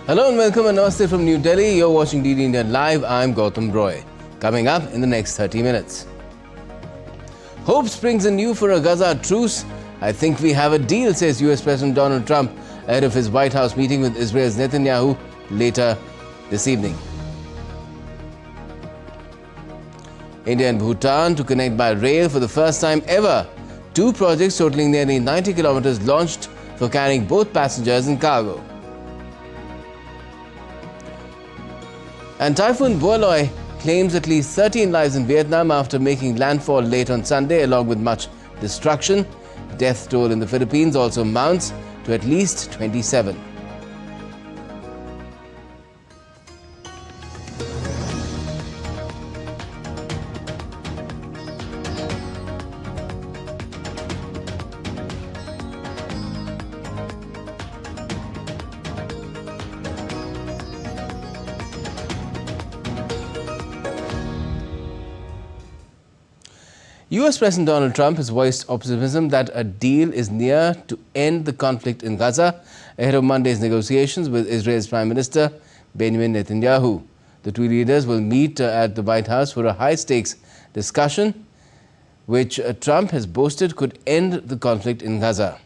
Hello and welcome and namaste from New Delhi. You're watching DD India Live. I'm Gautam Roy. Coming up in the next 30 minutes. Hope springs anew for a Gaza truce. I think we have a deal, says US President Donald Trump ahead of his White House meeting with Israel's Netanyahu later this evening. India and Bhutan to connect by rail for the first time ever. Two projects totaling nearly 90 kilometers launched for carrying both passengers and cargo. And Typhoon Boaloy claims at least 13 lives in Vietnam after making landfall late on Sunday, along with much destruction. Death toll in the Philippines also mounts to at least 27. US President Donald Trump has voiced optimism that a deal is near to end the conflict in Gaza ahead of Monday's negotiations with Israel's Prime Minister Benjamin Netanyahu. The two leaders will meet at the White House for a high-stakes discussion, which Trump has boasted could end the conflict in Gaza.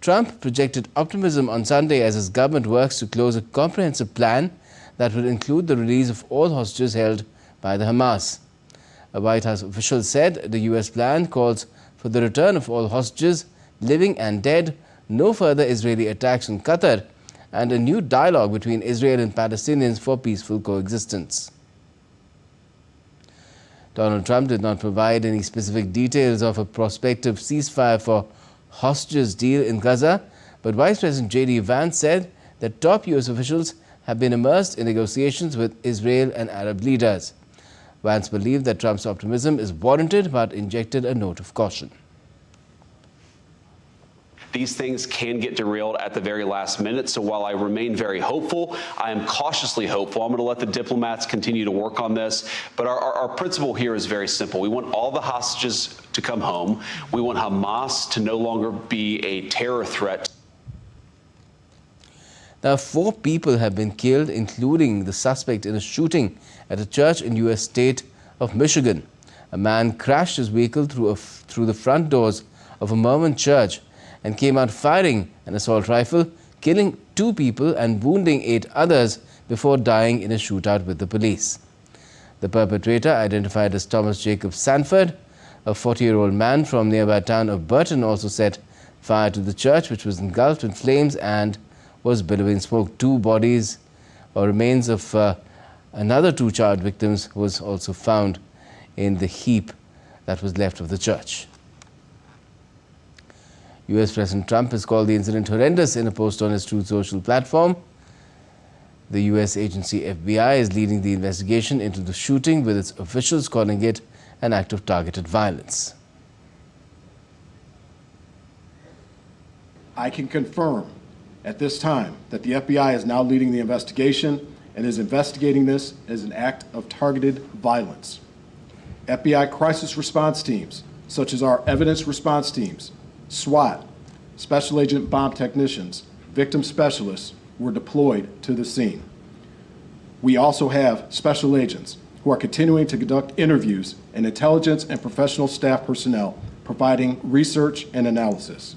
Trump projected optimism on Sunday as his government works to close a comprehensive plan that would include the release of all hostages held by the Hamas. A White House official said the U.S. plan calls for the return of all hostages, living and dead, no further Israeli attacks on Qatar, and a new dialogue between Israel and Palestinians for peaceful coexistence. Donald Trump did not provide any specific details of a prospective ceasefire for hostages deal in Gaza, but Vice President J.D. Vance said that top U.S. officials have been immersed in negotiations with Israel and Arab leaders. Vance believed that Trump's optimism is warranted, but injected a note of caution. These things can get derailed at the very last minute, so while I remain very hopeful, I am cautiously hopeful. I'm going to let the diplomats continue to work on this, but our principle here is very simple. We want all the hostages to come home. We want Hamas to no longer be a terror threat. Now, 4 people have been killed, including the suspect in a shooting at a church in U.S. state of Michigan. A man crashed his vehicle through the front doors of a Mormon church and came out firing an assault rifle, killing 2 people and wounding 8 others before dying in a shootout with the police. The perpetrator, identified as Thomas Jacob Sanford, a 40-year-old man from nearby town of Burton, also set fire to the church, which was engulfed in flames and was billowing smoke. 2 bodies or remains of another 2 charred victims was also found in the heap that was left of the church. US President Trump has called the incident horrendous in a post on his Truth Social platform. The US agency FBI is leading the investigation into the shooting, with its officials calling it an act of targeted violence. I can confirm at this time that the FBI is now leading the investigation and is investigating this as an act of targeted violence. FBI crisis response teams, such as our evidence response teams, SWAT, Special Agent Bomb Technicians, victim specialists, were deployed to the scene. We also have special agents who are continuing to conduct interviews and intelligence and professional staff personnel providing research and analysis.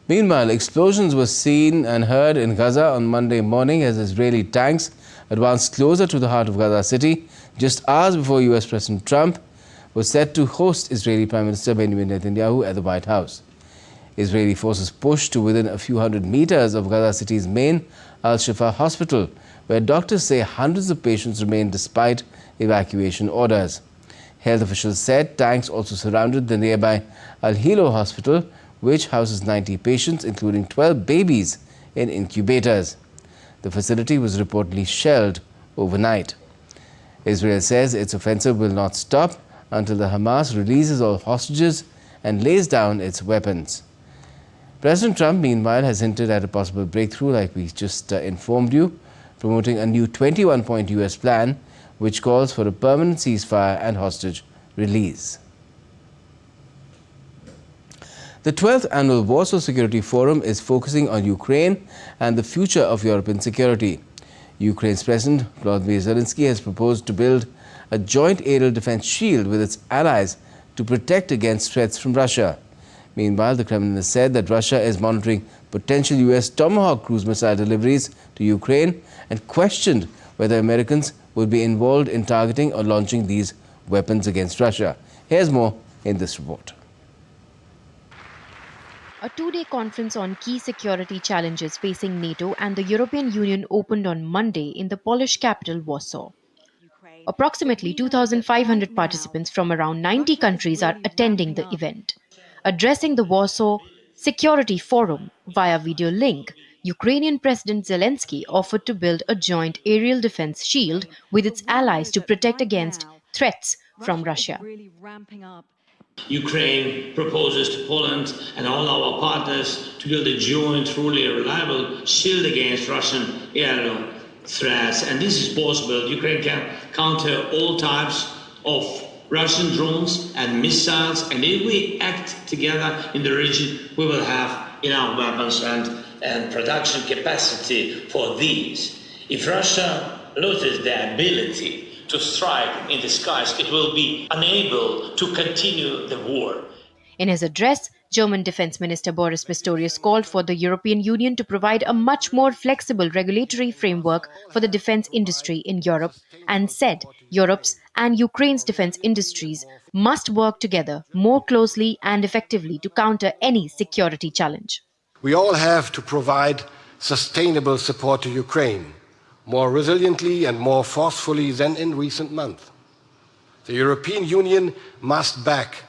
Meanwhile, explosions were seen and heard in Gaza on Monday morning as Israeli tanks advanced closer to the heart of Gaza City, just hours before US President Trump was set to host Israeli Prime Minister Benjamin Netanyahu at the White House. Israeli forces pushed to within a few hundred meters of Gaza City's main Al-Shifa hospital, where doctors say hundreds of patients remain despite evacuation orders. Health officials said tanks also surrounded the nearby Al-Hilo hospital, which houses 90 patients, including 12 babies in incubators. The facility was reportedly shelled overnight. Israel says its offensive will not stop until the Hamas releases all hostages and lays down its weapons. President Trump, meanwhile, has hinted at a possible breakthrough, like we just informed you, promoting a new 21-point US plan, which calls for a permanent ceasefire and hostage release. The 12th Annual Warsaw Security Forum is focusing on Ukraine and the future of European security. Ukraine's President Volodymyr Zelensky has proposed to build a joint aerial defense shield with its allies to protect against threats from Russia. Meanwhile, the Kremlin has said that Russia is monitoring potential US Tomahawk cruise missile deliveries to Ukraine and questioned whether Americans would be involved in targeting or launching these weapons against Russia. Here's more in this report. A two-day conference on key security challenges facing NATO and the European Union opened on Monday in the Polish capital, Warsaw. Approximately 2,500 participants from around 90 countries are attending the event. Addressing the Warsaw Security Forum via video link, Ukrainian President Zelensky offered to build a joint aerial defense shield with its allies to protect against threats from Russia. Ukraine proposes to Poland and all our partners to build a joint, truly reliable shield against Russian aerial threats. And this is possible. Ukraine can counter all types of Russian drones and missiles. And if we act together in the region, we will have enough weapons and production capacity for these. If Russia loses the ability to strike in the skies, it will be unable to continue the war. In his address, German Defense Minister Boris Pistorius called for the European Union to provide a much more flexible regulatory framework for the defense industry in Europe and said Europe's and Ukraine's defense industries must work together more closely and effectively to counter any security challenge. We all have to provide sustainable support to Ukraine, more resiliently and more forcefully than in recent months. The European Union must back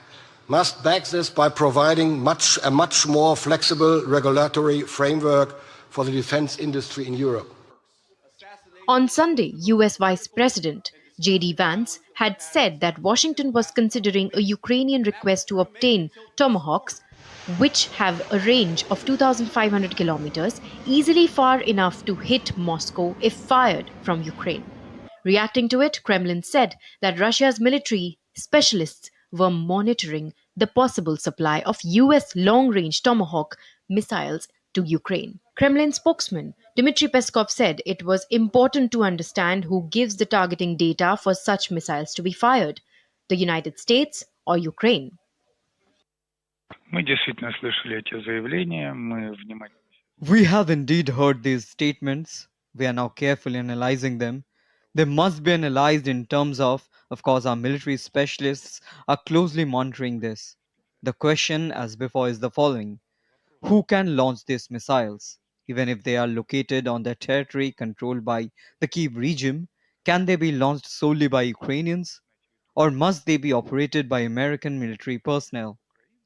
this by providing a much more flexible regulatory framework for the defense industry in Europe. On Sunday, US Vice President J.D. Vance had said that Washington was considering a Ukrainian request to obtain Tomahawks, which have a range of 2,500 kilometers, easily far enough to hit Moscow if fired from Ukraine. Reacting to it, Kremlin said that Russia's military specialists were monitoring the possible supply of US long-range Tomahawk missiles to Ukraine. Kremlin spokesman Dmitry Peskov said it was important to understand who gives the targeting data for such missiles to be fired, the United States or Ukraine. We have indeed heard these statements. We are now carefully analyzing them. They must be analyzed in terms of course, our military specialists are closely monitoring this. The question, as before, is the following. Who can launch these missiles? Even if they are located on their territory controlled by the Kyiv regime, can they be launched solely by Ukrainians? Or must they be operated by American military personnel?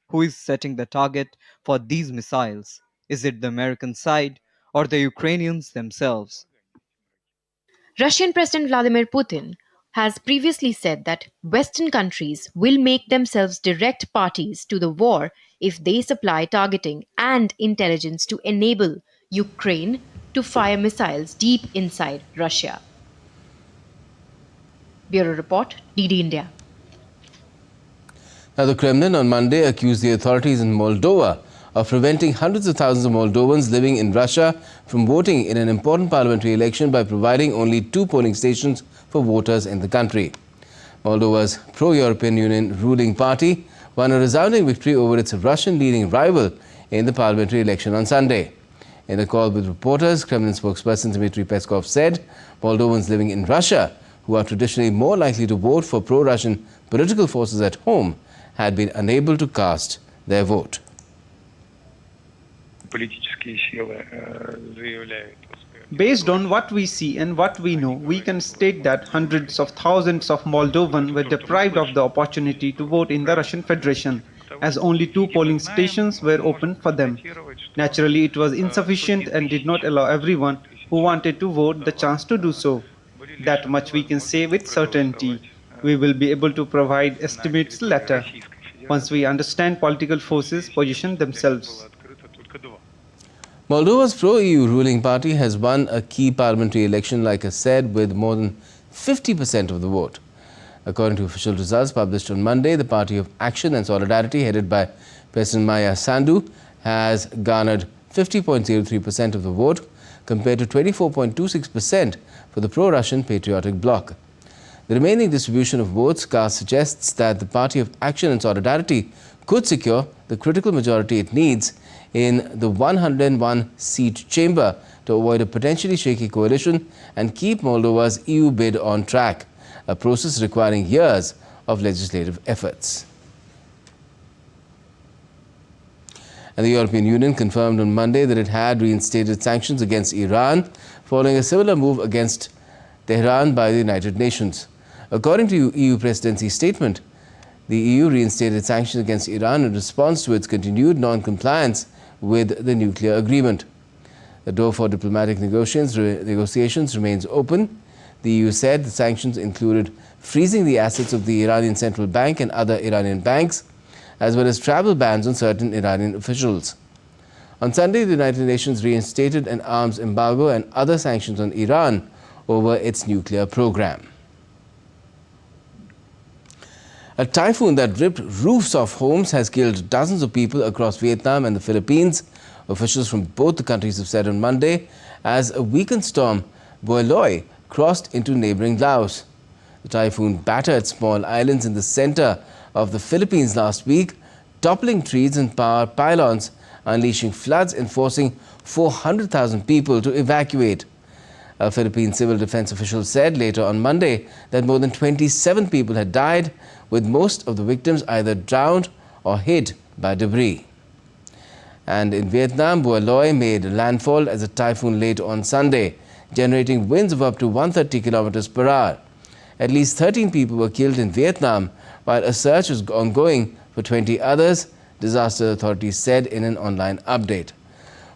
Who is setting the target for these missiles? Is it the American side or the Ukrainians themselves? Russian President Vladimir Putin has previously said that Western countries will make themselves direct parties to the war if they supply targeting and intelligence to enable Ukraine to fire missiles deep inside Russia. Bureau Report, DD India. Now, the Kremlin on Monday accused the authorities in Moldova of preventing hundreds of thousands of Moldovans living in Russia from voting in an important parliamentary election by providing only 2 polling stations for voters in the country. Moldova's pro-European Union ruling party won a resounding victory over its Russian-leading rival in the parliamentary election on Sunday. In a call with reporters, Kremlin spokesperson Dmitry Peskov said Moldovans living in Russia, who are traditionally more likely to vote for pro-Russian political forces at home, had been unable to cast their vote. Based on what we see and what we know, we can state that hundreds of thousands of Moldovans were deprived of the opportunity to vote in the Russian Federation, as only 2 polling stations were open for them. Naturally, it was insufficient and did not allow everyone who wanted to vote the chance to do so. That much we can say with certainty. We will be able to provide estimates later, once we understand political forces' position themselves. Moldova's pro-EU ruling party has won a key parliamentary election, like I said, with more than 50% of the vote. According to official results published on Monday, the Party of Action and Solidarity, headed by President Maya Sandu has garnered 50.03% of the vote compared to 24.26% for the pro-Russian Patriotic Bloc. The remaining distribution of votes cast suggests that the Party of Action and Solidarity could secure the critical majority it needs in the 101-seat chamber to avoid a potentially shaky coalition and keep Moldova's EU bid on track, a process requiring years of legislative efforts. And the European Union confirmed on Monday that it had reinstated sanctions against Iran following a similar move against Tehran by the United Nations. According to EU presidency statement, the EU reinstated sanctions against Iran in response to its continued non-compliance with the nuclear agreement. The door for diplomatic negotiations remains open. The EU said the sanctions included freezing the assets of the Iranian Central Bank and other Iranian banks, as well as travel bans on certain Iranian officials. On Sunday, the United Nations reinstated an arms embargo and other sanctions on Iran over its nuclear program. A typhoon that ripped roofs off homes has killed dozens of people across Vietnam and the Philippines, officials from both the countries have said on Monday, as a weakened storm, Boy Loi, crossed into neighboring Laos. The typhoon battered small islands in the center of the Philippines last week, toppling trees and power pylons, unleashing floods and forcing 400,000 people to evacuate. A Philippine civil defense official said later on Monday that more than 27 people had died, with most of the victims either drowned or hit by debris. And in Vietnam, Boy Loi made landfall as a typhoon late on Sunday, generating winds of up to 130 kilometers per hour. At least 13 people were killed in Vietnam, while a search was ongoing for 20 others, disaster authorities said in an online update.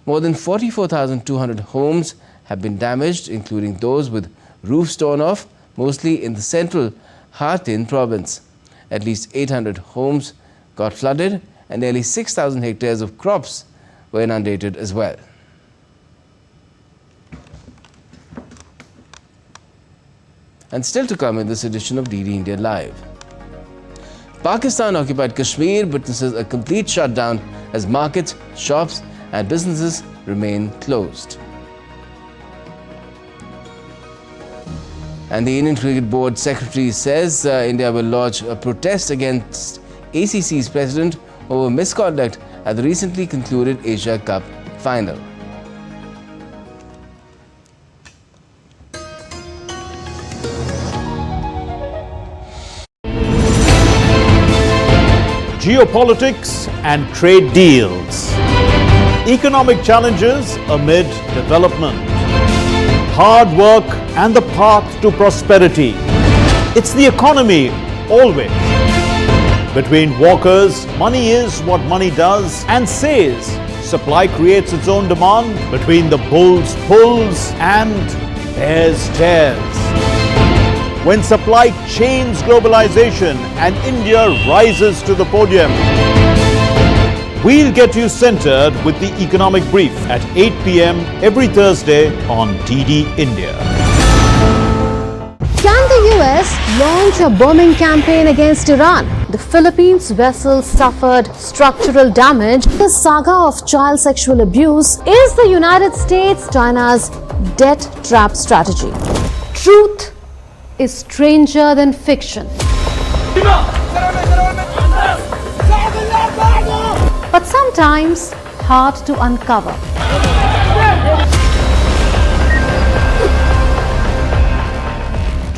More than 44,200 homes have been damaged, including those with roofs torn off, mostly in the central Ha Tinh province. At least 800 homes got flooded and nearly 6,000 hectares of crops were inundated as well. And still to come in this edition of DD India Live. Pakistan-occupied Kashmir witnesses a complete shutdown as markets, shops and businesses remain closed. And the Indian Cricket Board Secretary says India will lodge a protest against ACC's president over misconduct at the recently concluded Asia Cup final. Geopolitics and trade deals. Economic challenges amid development. Hard work and the path to prosperity. It's the economy always. Between walkers, money is what money does and says. Supply creates its own demand. Between the bulls pulls and bears tears. When supply chains globalization and India rises to the podium. We'll get you centered with the Economic Brief at 8 p.m. every Thursday on DD India. Can the US launch a bombing campaign against Iran? The Philippines vessel suffered structural damage. The saga of child sexual abuse is the United States China's debt trap strategy. Truth is stranger than fiction. But sometimes hard to uncover.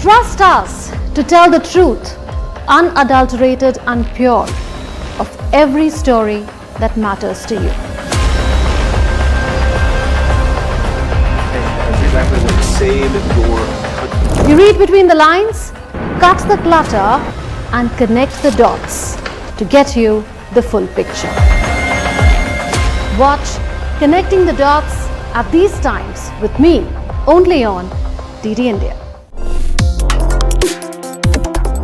Trust us to tell the truth, unadulterated and pure, of every story that matters to you. You read between the lines, cut the clutter, and connect the dots to get you the full picture. Watch Connecting the Dots at these times with me, only on DD India.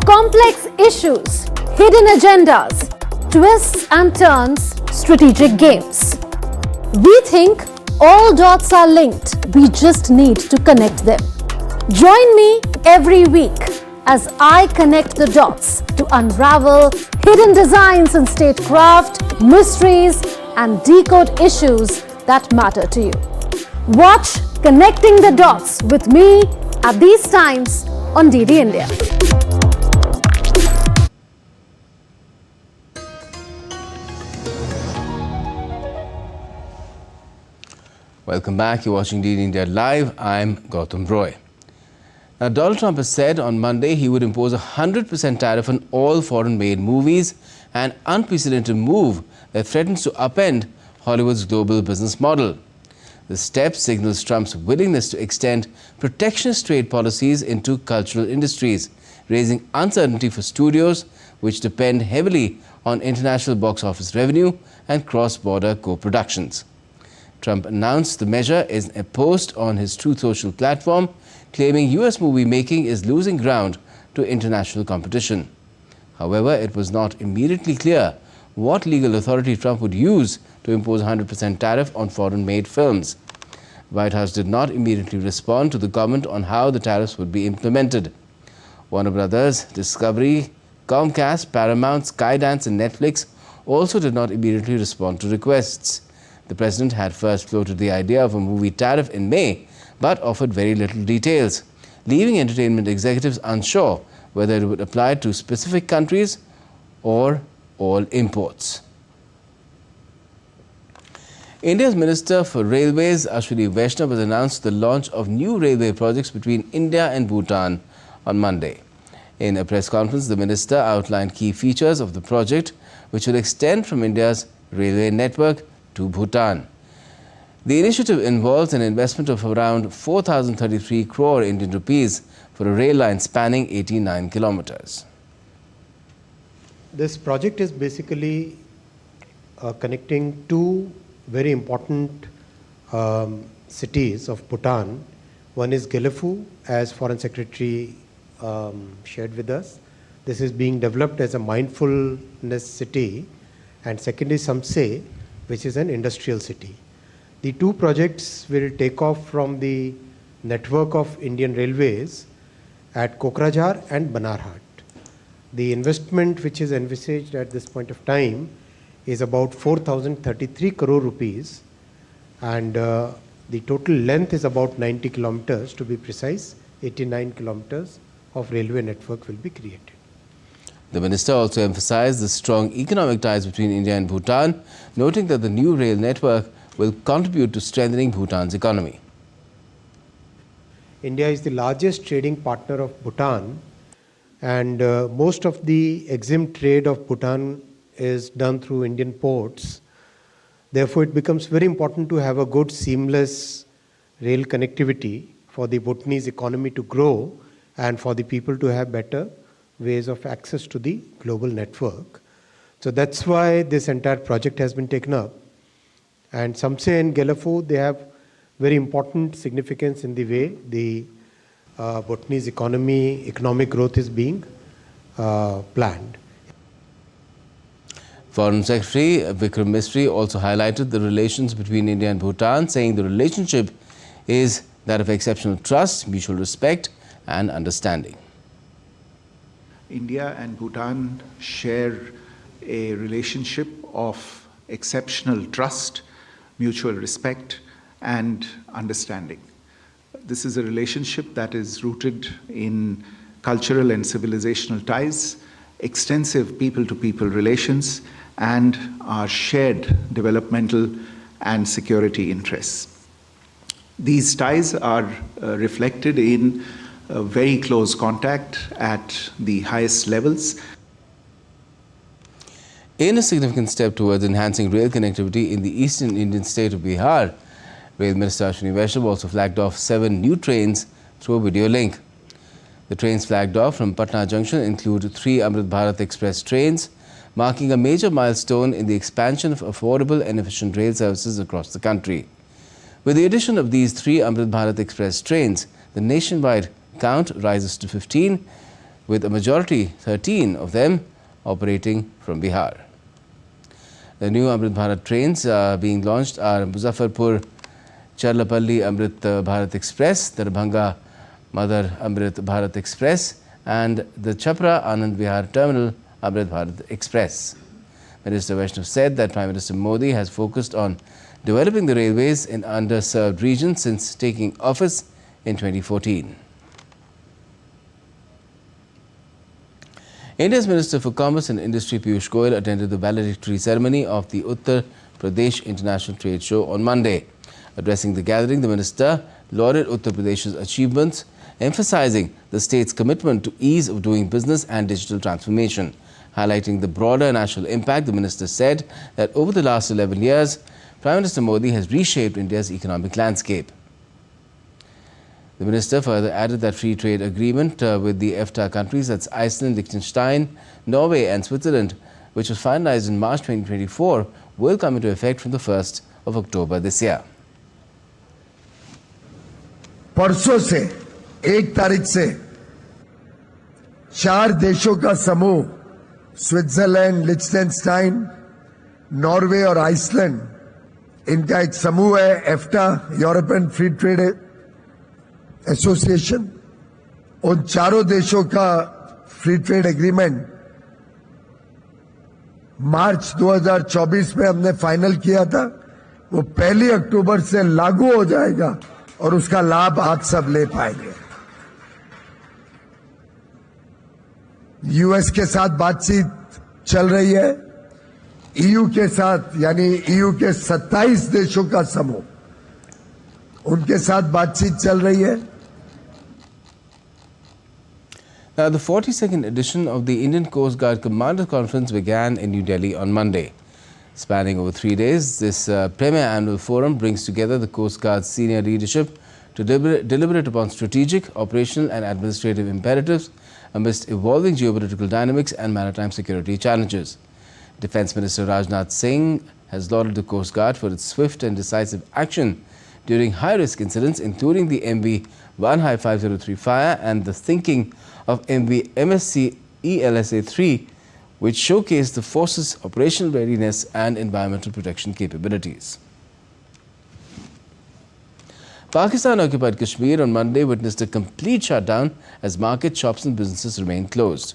Complex issues, hidden agendas, twists and turns, strategic games. We think all dots are linked. We just need to connect them. Join me every week as I connect the dots to unravel hidden designs in statecraft, mysteries, and decode issues that matter to you. Watch Connecting the Dots with me at these times on DD India. Welcome back. You're watching DD India Live. I'm Gautam Roy. Now, Donald Trump has said on Monday he would impose a 100% tariff on all foreign-made movies, an unprecedented move that threatens to upend Hollywood's global business model. The step signals Trump's willingness to extend protectionist trade policies into cultural industries, raising uncertainty for studios which depend heavily on international box office revenue and cross-border co-productions. Trump announced the measure in a post on his Truth Social platform, claiming US movie making is losing ground to international competition. However, it was not immediately clear what legal authority Trump would use to impose a 100% tariff on foreign-made films. The White House did not immediately respond to the comment on how the tariffs would be implemented. Warner Brothers, Discovery, Comcast, Paramount, Skydance and Netflix also did not immediately respond to requests. The president had first floated the idea of a movie tariff in May, but offered very little details, leaving entertainment executives unsure whether it would apply to specific countries or all imports. India's Minister for Railways, Ashwini Vaishnav, has announced the launch of new railway projects between India and Bhutan on Monday. In a press conference, the minister outlined key features of the project, which will extend from India's railway network to Bhutan. The initiative involves an investment of around 4,033 crore Indian rupees for a rail line spanning 89 kilometers. This project is basically connecting two very important cities of Bhutan. One is Gelefu, as Foreign Secretary shared with us. This is being developed as a mindfulness city. And second is Samse, which is an industrial city. The two projects will take off from the network of Indian Railways at Kokrajhar and Banarhat. The investment which is envisaged at this point of time is about 4,033 crore rupees, and the total length is about 90 kilometers, to be precise. 89 kilometers of railway network will be created. The minister also emphasized the strong economic ties between India and Bhutan, noting that the new rail network will contribute to strengthening Bhutan's economy. India is the largest trading partner of Bhutan, and most of the EXIM trade of Bhutan is done through Indian ports. Therefore, it becomes very important to have a good seamless rail connectivity for the Bhutanese economy to grow and for the people to have better ways of access to the global network. So that's why this entire project has been taken up. And Samse and Gelefu, they have very important significance in the way the Bhutanese economic growth is being planned. Foreign Secretary Vikram Misri also highlighted the relations between India and Bhutan, saying the relationship is that of exceptional trust, mutual respect and understanding. India and Bhutan share a relationship of exceptional trust, mutual respect and understanding. This is a relationship that is rooted in cultural and civilizational ties, extensive people-to-people relations, and our shared developmental and security interests. These ties are reflected in very close contact at the highest levels. In a significant step towards enhancing rail connectivity in the eastern Indian state of Bihar, Rail Minister Ashwini Vaishnav also flagged off 7 new trains through a video link. The trains flagged off from Patna Junction include 3 Amrit Bharat Express trains, marking a major milestone in the expansion of affordable and efficient rail services across the country. With the addition of these 3 Amrit Bharat Express trains, the nationwide count rises to 15, with a majority 13 of them operating from Bihar. The new Amrit Bharat trains being launched are Muzaffarpur Charlapalli Amrit Bharat Express, Darbhanga Madar Amrit Bharat Express and the Chhapra Anand Vihar Terminal Amrit Bharat Express. Minister Vaishnav said that Prime Minister Modi has focused on developing the railways in underserved regions since taking office in 2014. India's Minister for Commerce and Industry Piyush Goyal attended the valedictory ceremony of the Uttar Pradesh International Trade Show on Monday. Addressing the gathering, the minister lauded Uttar Pradesh's achievements, emphasizing the state's commitment to ease of doing business and digital transformation. Highlighting the broader national impact, the minister said that over the last 11 years, Prime Minister Modi has reshaped India's economic landscape. The minister further added that free trade agreement with the EFTA countries, that's Iceland, Liechtenstein, Norway and Switzerland, which was finalized in March 2024, will come into effect from the 1st of October this year. परसों से 1 तारीख से 4 देशों का समूह Switzerland, लिechtenstein, Norway और Iceland, इनका एक समूह है एफ्टा, यूरोपियन फ्री ट्रेड एसोसिएशन। उन चारों देशों का फ्री ट्रेड एग्रीमेंट मार्च 2024 में हमने फाइनल किया था। वो 1 अक्टूबर से लागू हो जाएगा और उसका लाभ आप सब ले पाएंगे। यूएस के साथ बातचीत चल रही है, ईयू के साथ, यानी ईयू के 27 देशों का समूह, उनके साथ बातचीत चल रही है। Now, the 42nd edition of the Indian Coast Guard Commander Conference began in New Delhi on Monday. Spanning over 3 days, this premier annual forum brings together the Coast Guard's senior leadership to deliberate upon strategic, operational and administrative imperatives amidst evolving geopolitical dynamics and maritime security challenges. Defence Minister Rajnath Singh has lauded the Coast Guard for its swift and decisive action during high-risk incidents, including the MV 1-503 fire and the sinking of MV MSC ELSA-3, which showcased the force's operational readiness and environmental protection capabilities. Pakistan-occupied Kashmir on Monday witnessed a complete shutdown as markets, shops and businesses remained closed.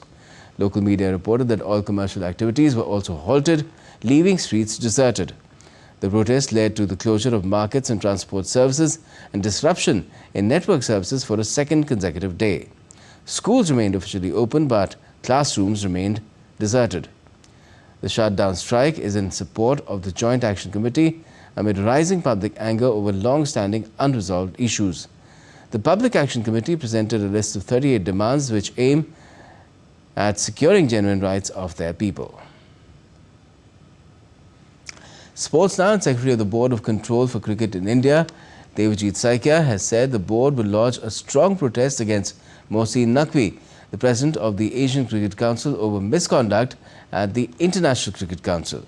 Local media reported that all commercial activities were also halted, leaving streets deserted. The protest led to the closure of markets and transport services and disruption in network services for a second consecutive day. Schools remained officially open, but classrooms remained deserted. The shutdown strike is in support of the Joint Action Committee amid rising public anger over long-standing unresolved issues. The Public Action Committee presented a list of 38 demands which aim at securing genuine rights of their people. Sports now, and Secretary of the Board of Control for Cricket in India, Devajit Saikia, has said the board will lodge a strong protest against Mohsin Naqvi, the President of the Asian Cricket Council, over misconduct at the International Cricket Council.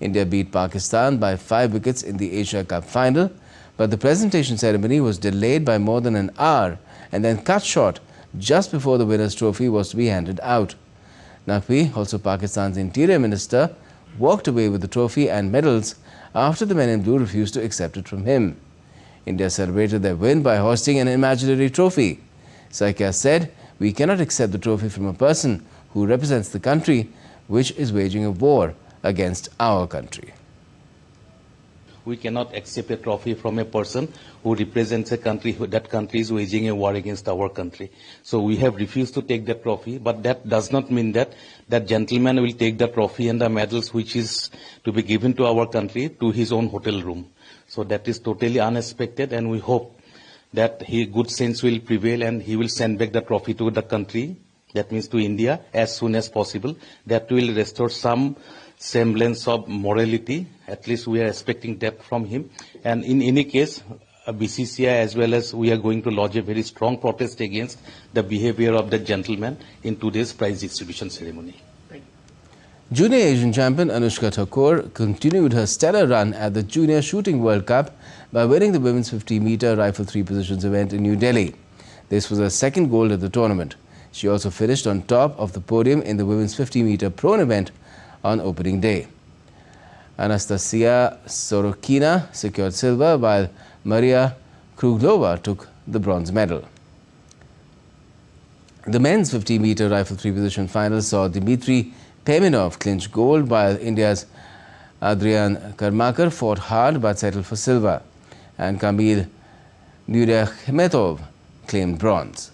India beat Pakistan by 5 wickets in the Asia Cup final, but the presentation ceremony was delayed by more than an hour and then cut short just before the winner's trophy was to be handed out. Naqvi, also Pakistan's Interior Minister, walked away with the trophy and medals after the men in blue refused to accept it from him. India celebrated their win by hoisting an imaginary trophy. Saikia said, "We cannot accept the trophy from a person who represents the country which is waging a war against our country." We cannot accept a trophy from a person who represents a country, that country is waging a war against our country. So we have refused to take that trophy, but that does not mean that that gentleman will take the trophy and the medals which is to be given to our country to his own hotel room. So that is totally unexpected, and we hope that good sense will prevail and he will send back the trophy to the country, that means to India, as soon as possible. That will restore some semblance of morality. At least we are expecting that from him. And in any case, BCCI as well as we are going to lodge a very strong protest against the behavior of the gentleman in today's prize distribution ceremony. Junior Asian champion Anushka Thakur continued her stellar run at the Junior Shooting World Cup by winning the women's 50-meter rifle 3 positions event in New Delhi. This was her second gold at the tournament. She also finished on top of the podium in the women's 50-meter prone event on opening day. Anastasia Sorokina secured silver, while Maria Kruglova took the bronze medal. The men's 50-meter rifle three-position final saw Dmitry Peminov clinch gold, while India's Adrian Karmakar fought hard but settled for silver, and Kamil Nuryakhmetov claimed bronze.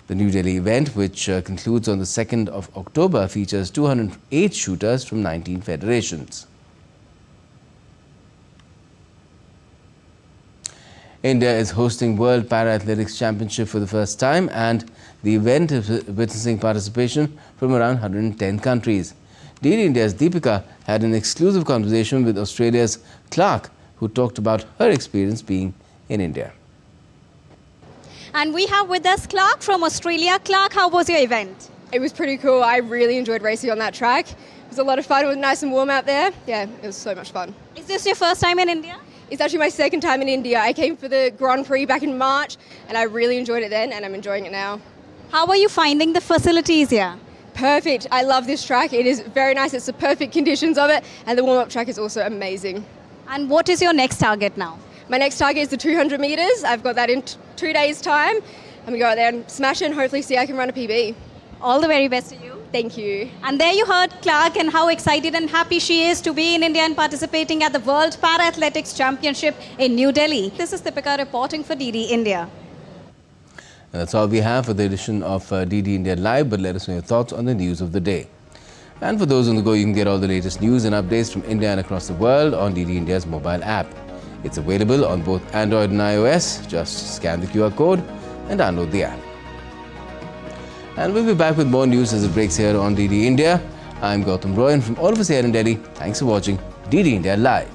The New Delhi event, which concludes on the 2nd of October, features 208 shooters from 19 federations. India is hosting World Para-Athletics Championship for the first time, and the event is witnessing participation from around 110 countries. DD India's Deepika had an exclusive conversation with Australia's Clark, who talked about her experience being in India. And we have with us Clark from Australia. Clark, how was your event? It was pretty cool. I really enjoyed racing on that track. It was a lot of fun. It was nice and warm out there. Yeah, it was so much fun. Is this your first time in India? It's actually my second time in India. I came for the Grand Prix back in March, and I really enjoyed it then, and I'm enjoying it now. How are you finding the facilities here? Perfect. I love this track. It is very nice. It's the perfect conditions of it, and the warm-up track is also amazing. And what is your next target now? My next target is the 200 metres. I've got that in 2 days' time. I'm going to go out there and smash it and hopefully see I can run a PB. All the very best to you. Thank you. And there you heard Clark and how excited and happy she is to be in India and participating at the World Para-Athletics Championship in New Delhi. This is Deepika reporting for DD India. And that's all we have for the edition of DD India Live, but let us know your thoughts on the news of the day. And for those on the go, you can get all the latest news and updates from India and across the world on DD India's mobile app. It's available on both Android and iOS. Just scan the QR code and download the app. And we'll be back with more news as it breaks here on DD India. I'm Gautam Roy, and from all of us here in Delhi, thanks for watching DD India Live.